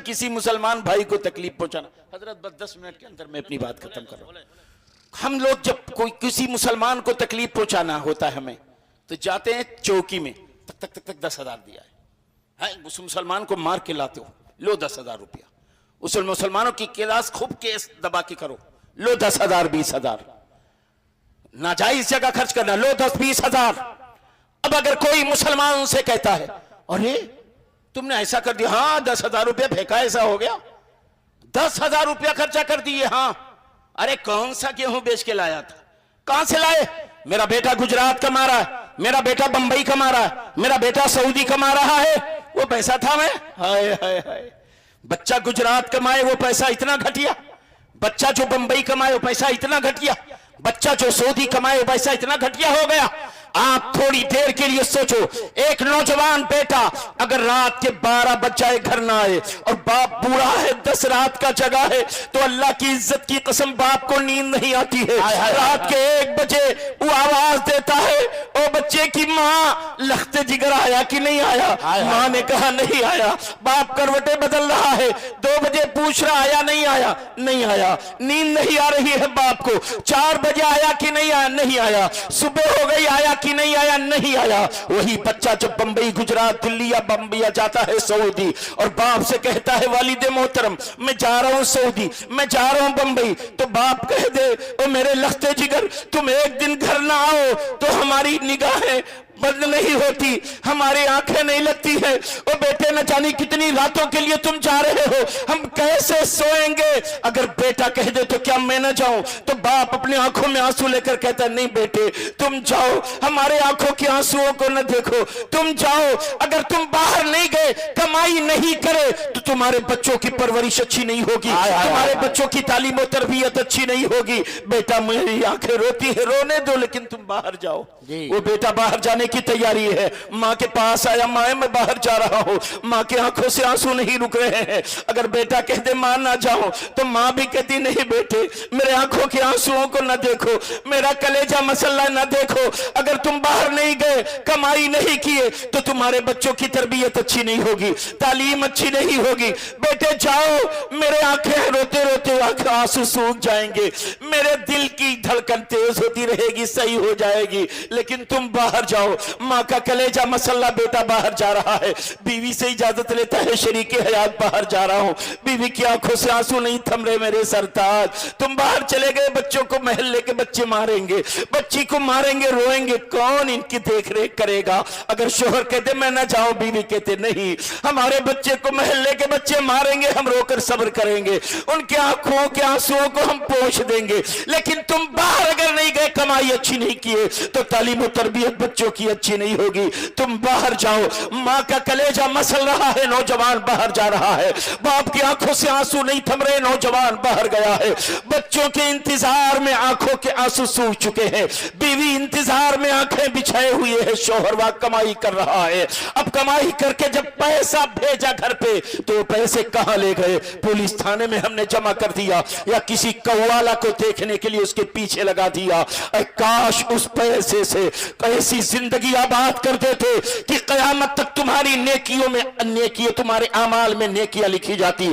किसी मुसलमान भाई को तकलीफ पहुंचाना। हजरत बस 10 मिनट के अंदर मैं अपनी बात खत्म कर रहा हूं। हम लोग जब कोई किसी मुसलमान को तकलीफ पहुंचाना होता है हमें, तो जाते हैं चौकी में, तक तक तक तक 10,000 दिया है, उस मुसलमान को मार के लाते हो, लो 10,000 रुपया। उस मुसलमानों की केस खूब केस दबा के करो, लो 10,000 20,000। नाजायज जगह खर्च करना, लो 10-20,000। अब अगर कोई मुसलमान उनसे कहता है अरे तुमने ऐसा कर दिया, हाँ 10,000 रुपया फेंका, ऐसा हो गया, 10,000 रुपया खर्चा कर दिए। हाँ, अरे कौन सा गेहूं बेच के लाया था, कहां से लाए? मेरा बेटा गुजरात कमा रहा है, मेरा बेटा बंबई कमा रहा है, मेरा बेटा सऊदी कमा रहा है, वो पैसा था मैं। हाय हाय हाय, बच्चा गुजरात कमाए वो पैसा इतना घटिया, बच्चा जो बंबई कमाए वो पैसा इतना घटिया, बच्चा जो सऊदी कमाए वो पैसा इतना घटिया हो गया। आप थोड़ी देर के लिए सोचो, एक नौजवान बेटा अगर रात के 12 बज जाए घर ना आए और बाप बूढ़ा है, 10 रात का जगह है, तो अल्लाह की इज्जत की कसम बाप को नींद नहीं आती है। रात के 1 बजे वो आवाज देता है, ओ बच्चे की माँ लखते जिगर आया कि नहीं आया? माँ ने कहा नहीं आया। बाप करवटे बदल रहा है, 2 बजे पूछ रहा आया नहीं आया? नहीं आया। नींद नहीं आ रही है बाप को, 4 बजे आया कि नहीं आया? नहीं आया। सुबह हो गई, आया कि नहीं आया? नहीं आया। वही बच्चा जब बंबई गुजरात दिल्ली या बंबई जाता है सऊदी और बाप से कहता है वालिदे मोहतरम मैं जा रहा हूं सऊदी, मैं जा रहा हूं बंबई, तो बाप कह दे ओ मेरे लखते जिगर तुम एक दिन घर ना आओ तो हमारी निगाहें बंद नहीं होती, हमारी आंखें नहीं लगती है। ओ बेटे न जाने कितनी रातों के लिए तुम जा रहे हो, हम कैसे सोएंगे? अगर बेटा कह दे तो क्या मैं न जाऊं? तो बाप अपनी आंखों में आंसू लेकर कहता नहीं बेटे तुम जाओ, हमारे आंखों के आंसुओं को न देखो, तुम जाओ। अगर तुम बाहर नहीं गए, कमाई नहीं करे, तो तुम्हारे बच्चों की परवरिश अच्छी नहीं होगी, तुम्हारे बच्चों की तालीम और तरबियत अच्छी नहीं होगी। बेटा मेरी आंखें रोती है, रोने दो, लेकिन तुम बाहर जाओ। वो बेटा बाहर जाने की तैयारी है, मां के पास आया, मां मैं बाहर जा रहा हूं, मां की आंखों से आंसू नहीं रुक रहे हैं। अगर बेटा कहते मां ना जाओ, तो मां भी कहती नहीं बेटे मेरे आंखों के आंसुओं को ना देखो, मेरा कलेजा मसला ना देखो। अगर तुम बाहर नहीं गए, कमाई नहीं किए, तो तुम्हारे बच्चों की तरबियत अच्छी नहीं होगी, तालीम अच्छी नहीं होगी। बेटे जाओ, मेरे आंखें रोते रोते आंखें आंसू सूख जाएंगे, मेरे दिल की धड़कन तेज होती रहेगी, सही हो जाएगी, लेकिन तुम बाहर जाओ। मां का कलेजा मसला, बेटा बाहर जा रहा है, बीवी से इजाजत लेता है, शरीके हयात बाहर जा रहा हूं, बीवी की आंखों से आंसू नहीं थम रहे मेरे सरताज, तुम बाहर चले गए, बच्चों को महल्ले के बच्चे मारेंगे, बच्ची को मारेंगे, रोएंगे, कौन इनकी देखरेख करेगा? अगर शोहर कहते मैं ना जाऊं, बीवी कहते नहीं, हमारे बच्चे को महल्ले के बच्चे मारेंगे, हम रोकर सब्र करेंगे, उनके आंखों के आंसुओं को हम पोंछ देंगे। लेकिन तुम बाहर अगर नहीं गए, कमाई अच्छी नहीं किए, तो तालीम और तरबियत बच्चों की अच्छी नहीं होगी। तुम बाहर जाओ, मां का कलेजा मसल रहा है, नौजवान बाहर जा रहा है, बाप की आंखों से आंसू नहीं थम रहे, नौजवान बाहर गया है, बच्चों के इंतजार में आंखों के आंसू सूख चुके हैं, बीवी इंतजार में आंखें बिछाए हुए है, शोहर वह कमाई कर रहा है। अब कमाई करके जब पैसा भेजा घर पे, तो पैसे कहां ले गए? पुलिस थाने में हमने जमा कर दिया, या किसी कौवाला को देखने के लिए उसके पीछे लगा दिया। काश उस पैसे से ऐसी जिंदगी आबाद कर देते कि कयामत तक तुम्हारी नेकियों में नेकियां, तुम्हारे अमाल में नेकियां लिखी जाती।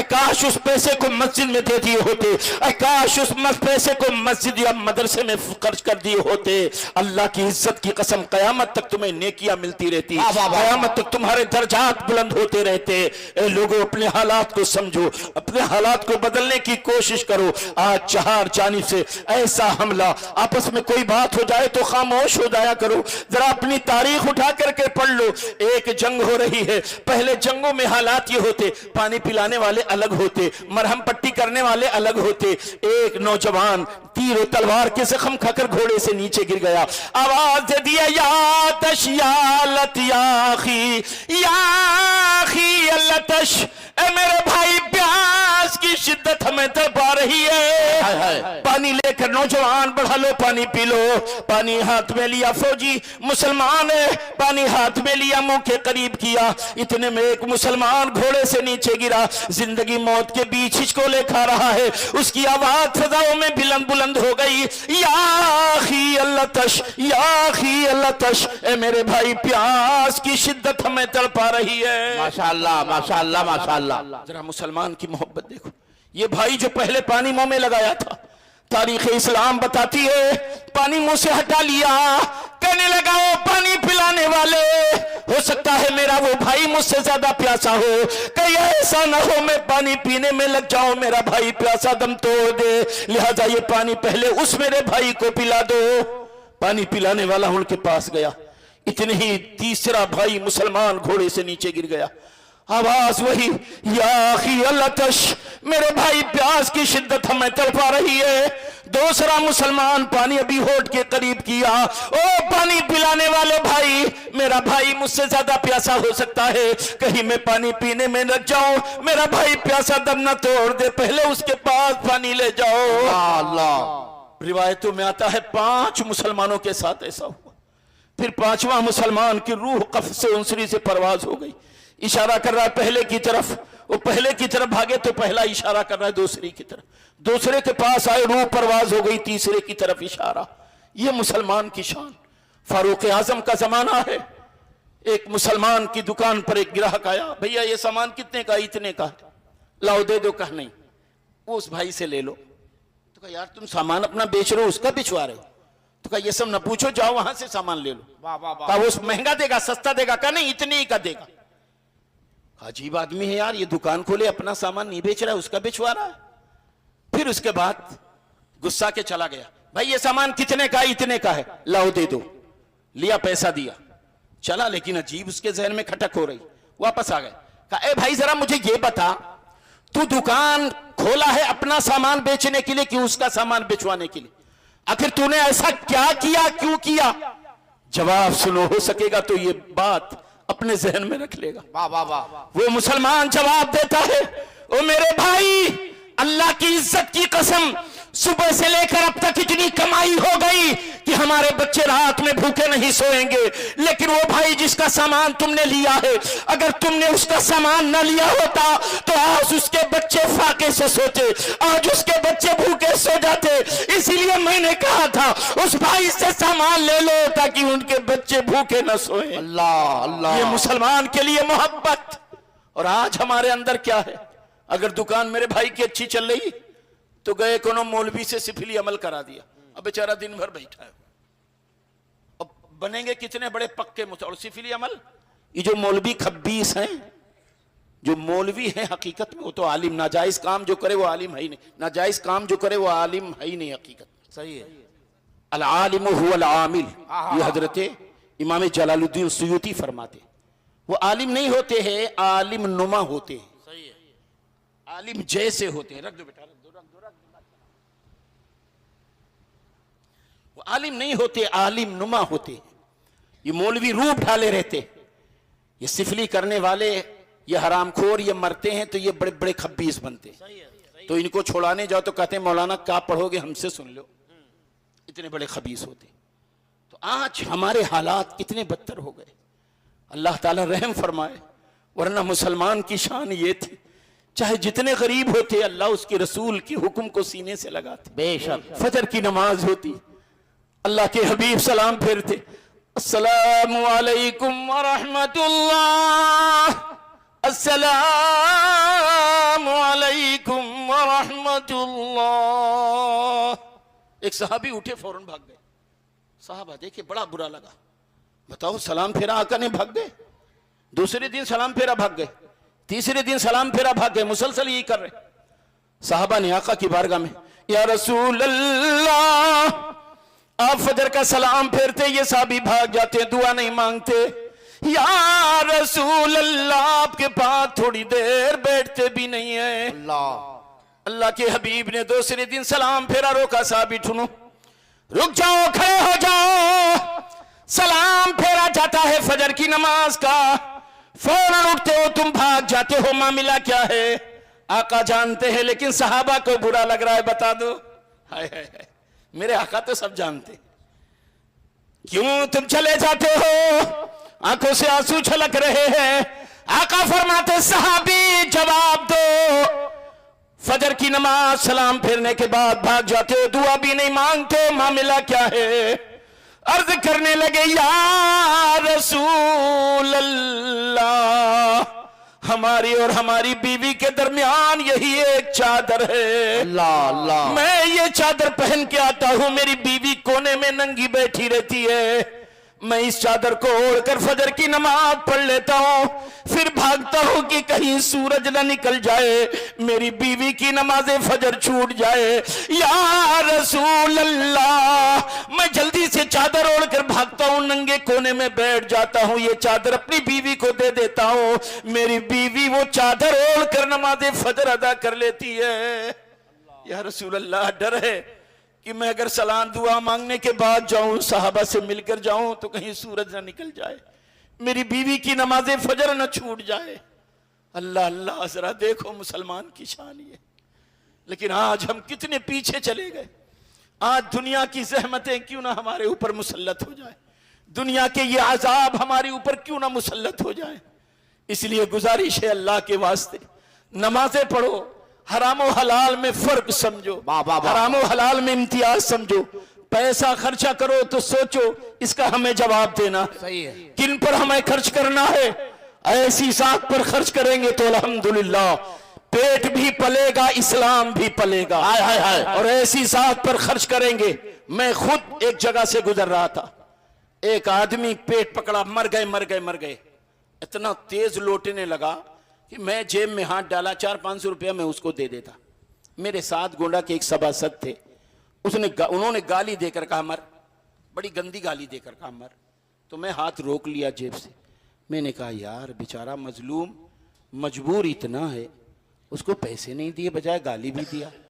काश उस पैसे को मस्जिद में दे दिए होते, काश उस पैसे को मस्जिद या मदरसे में खर्च कर दिए होते। अल्लाह की इज्जत की कसम, कयामत तक तुम्हें नेकियां मिलती रहती, कयामत तक तुम्हारे दर्जात बुलंद होते रहते। लोगों अपने हालात को समझो, अपने हालात को बदलने की कोशिश करो। आज 4 जानिब से ऐसा हमला, आपस में कोई बात हो जाए तो खामोश हो जाया करो, जरा अपनी तारीख उठा करके पढ़ लो। एक जंग हो रही है, पहले जंगों में हालात ये होते, पानी पिलाने वाले अलग होते, मरहम पट्टी करने वाले अलग होते। एक नौजवान तीर और तलवार के जख्म खाकर घोड़े से नीचे गिर गया, आवाज दे दिया या तश या लतियाखी याखी अल्लतश, ए मेरे भाई प्यास की शिद्दत हमें तड़पा रही है, पानी लेकर नौजवान बढ़ा लो, पानी पी लो। पानी हाथ में लिया फौजी मुसलमान है, पानी हाथ में लिया, मुंह के करीब किया, इतने में एक मुसलमान घोड़े से नीचे गिरा। जिंदगी मौत के बीच हिचकोले खा रहा है, उसकी आवाज फजाओं में बुलंद बुलंद हो गई, या अखी अल्लाह तश, या अखी अल्लाह तश, ए मेरे भाई प्यास की शिद्दत हमें तड़पा रही है। माशाअल्लाह माशाअल्लाह माशाअल्लाह। जरा मुसलमान की मोहब्बत देखो। ये भाई जो पहले पानी मुंह में लगाया था, तारीख इस्लाम बताती है पानी मुंह से हटा लिया, कहने लगा ओ पानी पिलाने वाले, हो सकता है मेरा वो भाई मुझसे ज्यादा प्यासा हो, कहीं ऐसा ना हो मैं पानी पीने में लग जाऊं, मेरा भाई प्यासा दम तोड़ दे, लिहाजा ये पानी पहले उस मेरे भाई को पिला दो। पानी पिलाने वाला उनके पास गया, इतने ही तीसरा भाई मुसलमान घोड़े से नीचे गिर गया। आवाज वही, या अखी अल्लाह तश, मेरे भाई प्यास की शिद्दत हमें तड़पा रही है। दूसरा मुसलमान पानी अभी होठ के करीब किया, ओ पानी पिलाने वाले भाई, मेरा भाई मुझसे ज्यादा प्यासा हो सकता है, कहीं मैं पानी पीने में लग जाऊं, मेरा भाई प्यासा दम न तोड़ दे, पहले उसके पास पानी ले जाओ। अल्लाह। रिवायतों में आता है 5 मुसलमानों के साथ ऐसा हुआ। फिर 5वां मुसलमान की रूह कफ से उनसरी से परवाज हो गई, इशारा कर रहा है पहले की तरफ, वो पहले की तरफ भागे तो पहला इशारा कर रहा है दूसरे की तरफ, दूसरे के पास आए रूह परवाज हो गई, तीसरे की तरफ इशारा। ये मुसलमान की शान। फारूक आजम का जमाना है, एक मुसलमान की दुकान पर एक ग्राहक आया, भैया ये सामान कितने का? इतने का। लाओ दे दो। कहा नहीं, वो उस भाई से ले लो। तो कहा यार तुम सामान अपना बेच रहे हो, उसका बिचवा रहे हो? तो कहा ये सब न पूछो, जाओ वहां से सामान ले लो। कहा वो महंगा देगा सस्ता देगा? कहा नहीं इतने ही का देगा। अजीब आदमी है यार, ये दुकान खोले अपना सामान नहीं बेच रहा है, उसका बेचवा रहा है। फिर उसके बाद गुस्सा के चला गया, भाई ये सामान कितने का? इतने का है। लाओ दे दो। लिया, पैसा दिया, चला। लेकिन अजीब उसके जहन में खटक हो रही, वापस आ गए। कहा ए भाई जरा मुझे ये बता, तू दुकान खोला है अपना सामान बेचने के लिए कि उसका सामान बेचवाने के लिए? आखिर तूने ऐसा क्या किया, क्यों किया? जवाब सुनो, हो सकेगा तो ये बात अपने जहन में रख लेगा। वाह वाह वाह। वो मुसलमान जवाब देता है, ओ मेरे भाई, अल्लाह की इज्जत की कसम, सुबह से लेकर अब तक इतनी कमाई हो गई कि हमारे बच्चे रात में भूखे नहीं सोएंगे, लेकिन वो भाई जिसका सामान तुमने लिया है, अगर तुमने उसका सामान न लिया होता तो आज उसके बच्चे फाके से सोते, आज उसके बच्चे भूखे सो जाते। इसीलिए मैंने कहा था उस भाई से सामान ले लो ताकि उनके बच्चे भूखे न सोए। अल्लाह अल्लाह। ये मुसलमान के लिए मोहब्बत। और आज हमारे अंदर क्या है? अगर दुकान मेरे भाई की अच्छी चल रही तो गए कोनो मौलवी से सिफिली अमल करा दिया, अब बेचारा दिन भर बैठा है। अब बनेंगे कितने बड़े पक्के और सिफिली अमल। ये जो मौलवी खब्बीस हैं, जो मौलवी हैं हकीकत में वो तो आलिम, नाजायज काम जो करे वो आलिम है ही नहीं, नाजायज काम जो करे वो आलिम है ही नहीं हकीकत। सही है। अल आलिम हुवल आमिल, ये हजरत इमाम जलालुद्दीन सुयूती फरमाते। वो आलिम नहीं होते हैं, आलिम नुमा होते हैं। सही है। आलिम जैसे होते हैं। रख दो बेटा, रख दो। वो आलिम नहीं होते, आलिम नुमा होते हैं। ये मौलवी रूप ढाले रहते, ये सिफली करने वाले, ये हरामखोर, ये मरते हैं तो ये बड़े बड़े खब्बीस बनते। तो इनको छुड़ाने जाओ तो कहते हैं मौलाना क्या पढ़ोगे, हमसे सुन लो, इतने बड़े खबीस होते। तो आज हमारे हालात कितने बदतर हो गए, अल्लाह ताला रहम फरमाए। वरना मुसलमान की शान ये थी, चाहे जितने गरीब होते अल्लाह उसके रसूल की हुक्म को सीने से लगाते। बेशक। फजर की नमाज होती, अल्लाह के हबीब सलाम फेरते, अस्सलामु अलैकुम व रहमतुल्लाह, अस्सलामु अलैकुम व रहमतुल्लाह। एक सहाबी उठे फौरन भाग गए। साहबा देखे बड़ा बुरा लगा, बताओ सलाम फेरा आका नहीं, भाग गए। दूसरे दिन सलाम फेरा भाग गए, तीसरे दिन सलाम फेरा भाग गए, मुसलसल यही कर रहे। साहबा ने आका की बारगाह में, या रसूल अल्लाह, आप फजर का सलाम फेरते, ये साहबी भाग जाते, दुआ नहीं मांगते। या रसूल अल्लाह, आपके पास थोड़ी देर बैठते भी नहीं है। अल्लाह के हबीब ने दूसरे दिन सलाम फेरा रोका, साहबी ठुनो, रुक जाओ, खड़े हो जाओ। सलाम फेरा जाता है फजर की नमाज का, फौरन उठते हो, तुम भाग जाते हो, मामला क्या है? आका जानते हैं, लेकिन सहाबा को बुरा लग रहा है, बता दो। हाय हाय हाय, मेरे आका तो सब जानते। क्यों तुम चले जाते हो, आंखों से आंसू छलक रहे हैं। आका फरमाते सहाबी जवाब दो। फजर की नमाज सलाम फेरने के बाद भाग जाते हो, दुआ भी नहीं मांगते, मामला क्या है? अर्ज करने लगे या रसूल अल्लाह, हमारी और हमारी बीवी के दरमियान यही एक चादर है। अल्लाह अल्लाह। मैं ये चादर पहन के आता हूं, मेरी बीवी कोने में नंगी बैठी रहती है। मैं इस चादर को ओढ़कर फजर की नमाज पढ़ लेता हूं, फिर भागता हूं कि कहीं सूरज न निकल जाए, मेरी बीवी की नमाज फजर छूट जाए। या रसूल अल्लाह, मैं जल्दी से चादर ओढ़कर भागता हूं, नंगे कोने में बैठ जाता हूं, ये चादर अपनी बीवी को दे देता हूं। मेरी बीवी वो चादर ओढ़कर नमाज फजर अदा कर लेती है। या रसूल अल्लाह, डर है कि मैं अगर सलाम दुआ मांगने के बाद जाऊं, साहबा से मिलकर जाऊं, तो कहीं सूरज ना निकल जाए, मेरी बीवी की नमाज फजर न छूट जाए। अल्लाह अल्लाह, जरा देखो मुसलमान की शान ये। लेकिन आज हम कितने पीछे चले गए। आज दुनिया की जहमतें क्यों ना हमारे ऊपर मुसल्लत हो जाए, दुनिया के ये अजाब हमारे ऊपर क्यों ना मुसल्लत हो जाए। इसलिए गुजारिश है अल्लाह के वास्ते, नमाजें पढ़ो, हरामो हलाल में फर्क समझो, हरामो हलाल में इम्तियाज समझो। पैसा खर्चा करो तो सोचो इसका हमें जवाब देना सही है। किन पर हमें खर्च करना है। ऐसी जात पर खर्च करेंगे तो अल्हम्दुलिल्लाह पेट भी पलेगा, इस्लाम भी पलेगा। हाय हाय हाय। और ऐसी जात पर खर्च करेंगे। मैं खुद एक जगह से गुजर रहा था, एक आदमी पेट पकड़ा, मर गए मर गए मर गए। इतना तेज लौटने लगा कि मैं जेब में हाथ डाला, 400-500 रुपया मैं उसको दे देता। मेरे साथ गोंडा के एक सभासद थे, उन्होंने गाली देकर कहा मर, बड़ी गंदी गाली देकर कहा मर। तो मैं हाथ रोक लिया जेब से। मैंने कहा यार बेचारा मजलूम मजबूर इतना है, उसको पैसे नहीं दिए बजाय गाली भी दिया।